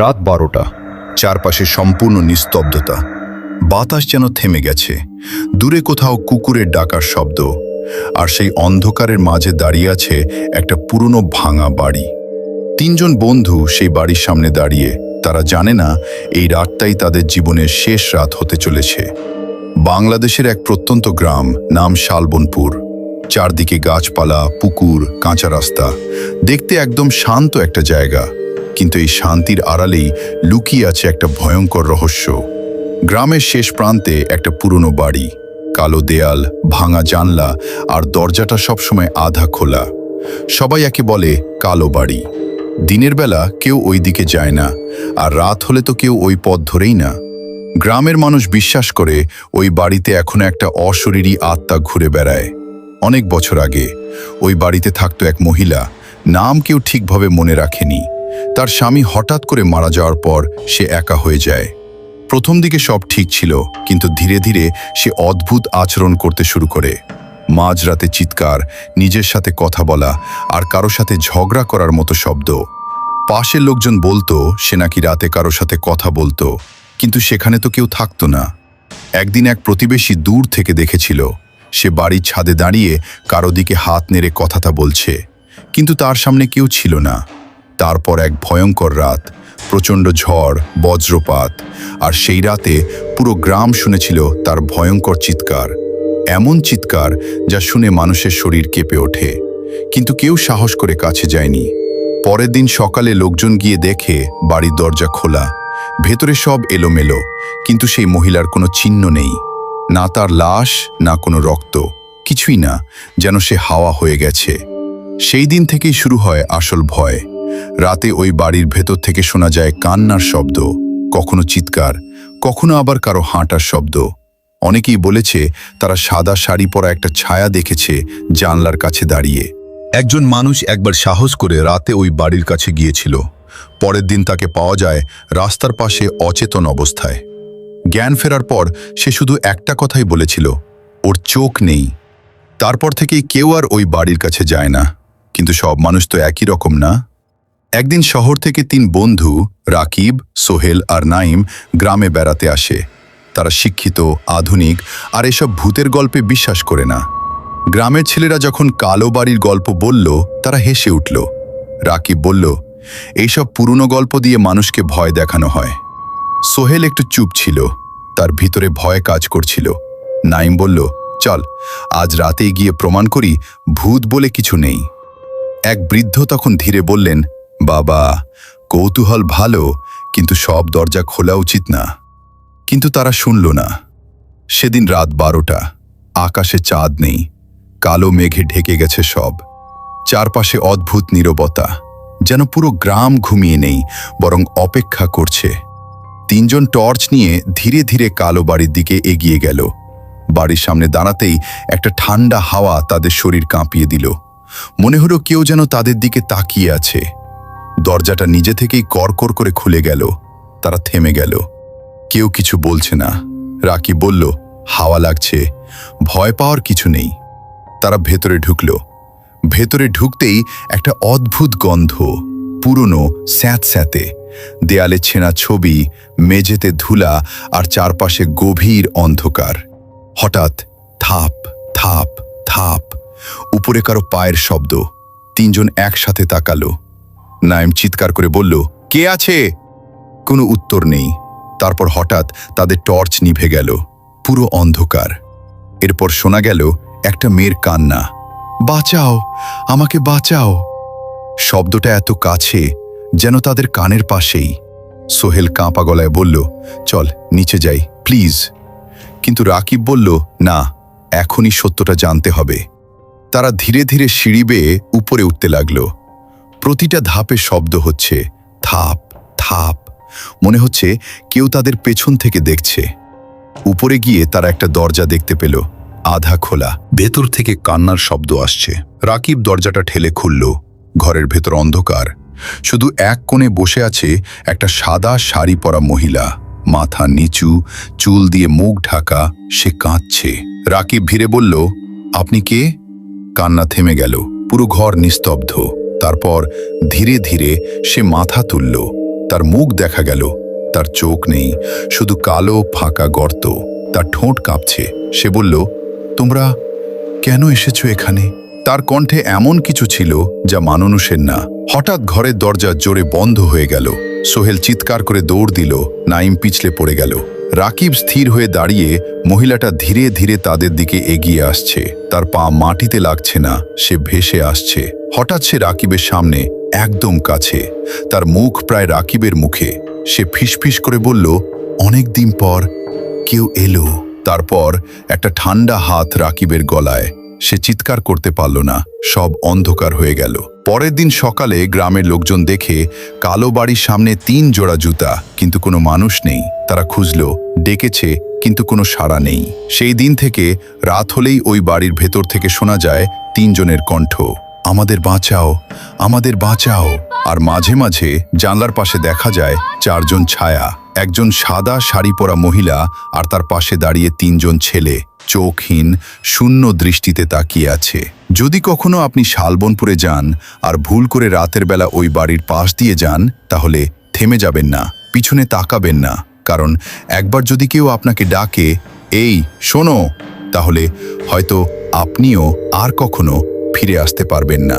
রাত 12টা, চারপাশে সম্পূর্ণ নিস্তব্ধতা। বাতাস যেন থেমে গেছে। দূরে কোথাও কুকুরের ডাকার শব্দ, আর সেই অন্ধকারের মাঝে দাঁড়িয়ে আছে একটা পুরনো ভাঙা বাড়ি। তিনজন বন্ধু সেই বাড়ির সামনে দাঁড়িয়ে। তারা জানে না এই রাতটাই তাদের জীবনের শেষ রাত হতে চলেছে। বাংলাদেশের এক প্রত্যন্ত গ্রাম, নাম শালবনপুর। চারদিকে গাছপালা, পুকুর, কাঁচা রাস্তা। দেখতে একদম শান্ত একটা জায়গা, কিন্তু এই শান্তির আড়ালেই লুকিয়ে আছে একটা ভয়ঙ্কর রহস্য। গ্রামের শেষ প্রান্তে একটা পুরনো বাড়ি, কালো দেয়াল, ভাঙা জানলা, আর দরজাটা সবসময় আধা খোলা। সবাই একে বলে কালো বাড়ি। দিনের বেলা কেউ ওই দিকে যায় না, আর রাত হলে তো কেউ ওই পথ ধরেই না। গ্রামের মানুষ বিশ্বাস করে ওই বাড়িতে এখনো একটা অশরীরী আত্মা ঘুরে বেড়ায়। অনেক বছর আগে ওই বাড়িতে থাকতো এক মহিলা, নাম কেউ ঠিকভাবে মনে রাখেনি। তার স্বামী হঠাৎ করে মারা যাওয়ার পর সে একা হয়ে যায়। প্রথম দিকে সব ঠিক ছিল, কিন্তু ধীরে ধীরে সে অদ্ভুত আচরণ করতে শুরু করে। মাঝরাতে চিৎকার, নিজের সাথে কথা বলা, আর কারো সাথে ঝগড়া করার মতো শব্দ। পাশের লোকজন বলতো সে নাকি রাতে কারো সাথে কথা বলতো, কিন্তু সেখানে তো কেউ থাকতো না। একদিন এক প্রতিবেশী দূর থেকে দেখেছিল সে বাড়ির ছাদে দাঁড়িয়ে কারো দিকে হাত নেড়ে কথাটা বলছে, কিন্তু তার সামনে কেউ ছিল না। তারপর এক ভয়ঙ্কর রাত, প্রচণ্ড ঝড়, বজ্রপাত, আর সেই রাতে পুরো গ্রাম শুনেছিল তার ভয়ঙ্কর চিৎকার। এমন চিৎকার যা শুনে মানুষের শরীর কেঁপে ওঠে, কিন্তু কেউ সাহস করে কাছে যায়নি। পরের দিন সকালে লোকজন গিয়ে দেখে বাড়ির দরজা খোলা, ভেতরে সব এলোমেলো, কিন্তু সেই মহিলার কোনো চিহ্ন নেই। না তার লাশ, না কোনো রক্ত, কিছুই না, যেন সে হাওয়া হয়ে গেছে। সেই দিন থেকেই শুরু হয় আসল ভয়। রাতে ওই বাড়ির ভেতর থেকে শোনা যায় কান্নার শব্দ, কখনো চিৎকার, কখনো আবার কারো হাঁটার শব্দ। অনেকেই বলেছে তারা সাদা শাড়ি পরা একটা ছায়া দেখেছে জানলার কাছে দাঁড়িয়ে। একজন মানুষ একবার সাহস করে রাতে ওই বাড়ির কাছে গিয়েছিল। পরের দিন তাকে পাওয়া যায় রাস্তার পাশে অচেতন অবস্থায়। জ্ঞান ফেরার পর সে শুধু একটা কথাই বলেছিল, ওর চোখ নেই। তারপর থেকেই কেউ আর ওই বাড়ির কাছে যায় না। কিন্তু সব মানুষ তো একই রকম না। একদিন শহর থেকে 3 বন্ধু, রাকিব, সোহেল আর নাইম, গ্রামে বেড়াতে আসে। তারা শিক্ষিত, আধুনিক, আর এসব ভূতের গল্পে বিশ্বাস করে না। গ্রামের ছেলেরা যখন কালো বাড়ির গল্প বলল, তারা হেসে উঠল। রাকিব বলল, এইসব পুরনো গল্প দিয়ে মানুষকে ভয় দেখানো হয়। সোহেল একটু চুপ ছিল, তার ভিতরে ভয় কাজ করছিল। নাইম বলল, চল আজ রাতেই গিয়ে প্রমাণ করি ভূত বলে কিছু নেই। এক বৃদ্ধ তখন ধীরে বললেন, বাবা, কৌতূহল ভালো, কিন্তু সব দরজা খোলা উচিত না। কিন্তু তারা শুনল না। সেদিন রাত 12টা, আকাশে চাঁদ নেই, কালো মেঘে ঢেকে গেছে সব। চারপাশে অদ্ভুত নীরবতা, যেন পুরো গ্রাম ঘুমিয়ে নেই, বরং অপেক্ষা করছে। 3 জন টর্চ নিয়ে ধীরে ধীরে কালো বাড়ির দিকে এগিয়ে গেল। বাড়ির সামনে দাঁড়াতেই একটা ঠান্ডা হাওয়া তাদের শরীর কাঁপিয়ে দিল। মনে হলো কেউ যেন তাদের দিকে তাকিয়ে আছে। দরজাটা নিজে থেকেই কড়কড় করে খুলে গেল। তারা থেমে গেল। কেউ কিছু বলছে না। রাকিব বলল, হাওয়া লাগছে, ভয় পাওয়ার কিছু নেই। তারা ভেতরে ঢুকল। ভেতরে ঢুকতেই একটা অদ্ভুত গন্ধ, পুরনো, স্যাঁতস্যাঁতে। দেয়ালে ছেঁড়া ছবি, মেঝেতে ধুলা, আর চারপাশে গভীর অন্ধকার। হঠাৎ থাপ থাপ থাপ, উপরে কারো পায়ের শব্দ। 3 জন একসাথে তাকালো। নাইম চিৎকার করে বলল, কে আছে? কোনো উত্তর নেই। তারপর হঠাৎ তাদের টর্চ নিভে গেল। পুরো অন্ধকার। এরপর শোনা গেল একটা মেয়ের কান্না, বাঁচাও, আমাকে বাঁচাও। শব্দটা এত কাছে, যেন তাদের কানের পাশেই। সোহেল কাঁপা গলায় বলল, চল নিচে যাই, প্লিজ। কিন্তু রাকিব বলল, না, এখনই সত্যটা জানতে হবে। তারা ধীরে ধীরে সিঁড়ি বেয়ে উপরে উঠতে লাগল। প্রতিটা ধাপে শব্দ হচ্ছে, থাপ থাপ। মনে হচ্ছে কেউ তাদের পেছন থেকে দেখছে। উপরে গিয়ে তারা একটা দরজা দেখতে পেল, আধা খোলা। ভেতর থেকে কান্নার শব্দ আসছে। রাকিব দরজাটা ঠেলে খুলল। ঘরের ভেতর অন্ধকার। শুধু এক কোণে বসে আছে একটা সাদা শাড়ি পরা মহিলা, মাথা নিচু, চুল দিয়ে মুখ ঢাকা। সে কাঁদছে। রাকিব ভিড়ে বলল, আপনি কে? কান্না থেমে গেল। পুরো ঘর নিস্তব্ধ। তারপর ধীরে ধীরে সে মাথা তুলল। তার মুখ দেখা গেল, তার চোখ নেই, শুধু কালো ফাঁকা গর্ত। তার ঠোঁট কাঁপছে। সে বলল, তোমরা কেন এসেছো এখানে? তার কণ্ঠে এমন কিছু ছিল যা মানুষের না। হঠাৎ ঘরের দরজা জোরে বন্ধ হয়ে গেল। সোহেল চিৎকার করে দৌড় দিল। নাইম পিছলে পড়ে গেল। রাকিব স্থির হয়ে দাঁড়িয়ে, মহিলাটা ধীরে ধীরে তাদের দিকে এগিয়ে আসছে। তার পা মাটিতে লাগছে না, সে ভেসে আসছে। হঠাৎ সে রাকিবের সামনে, একদম কাছে। তার মুখ প্রায় রাকিবের মুখে। সে ফিসফিস করে বলল, অনেক দিন পর কেউ এলো। তারপর একটা ঠান্ডা হাত রাকিবের গলায়। সে চিৎকার করতে পারল না, সব অন্ধকার হয়ে গেল। পরের দিন সকালে গ্রামের লোকজন দেখে কালো বাড়ির সামনে 3 জোড়া জুতা, কিন্তু কোনো মানুষ নেই। তারা খুঁজল, ডেকেছে, কিন্তু কোনো সাড়া নেই। সেই দিন থেকে রাত হলেই ওই বাড়ির ভেতর থেকে শোনা যায় 3 জনের কণ্ঠ, আমাদের বাঁচাও, আমাদের বাঁচাও। আর মাঝে মাঝে জানলার পাশে দেখা যায় 4 জন ছায়া, একজন সাদা শাড়ি পরা মহিলা, আর তার পাশে দাঁড়িয়ে 3 জন ছেলে, চোখহীন, শূন্য দৃষ্টিতে তাকিয়ে আছে। যদি কখনো আপনি শালবনপুরে যান আর ভুল করে রাতের বেলা ওই বাড়ির পাশ দিয়ে যান, তাহলে থেমে যাবেন না, পিছনে তাকাবেন না। কারণ একবার যদি কেউ আপনাকে ডাকে, এই শোনো, তাহলে হয়তো আপনিও আর কখনো ফিরে আসতে পারবেন না।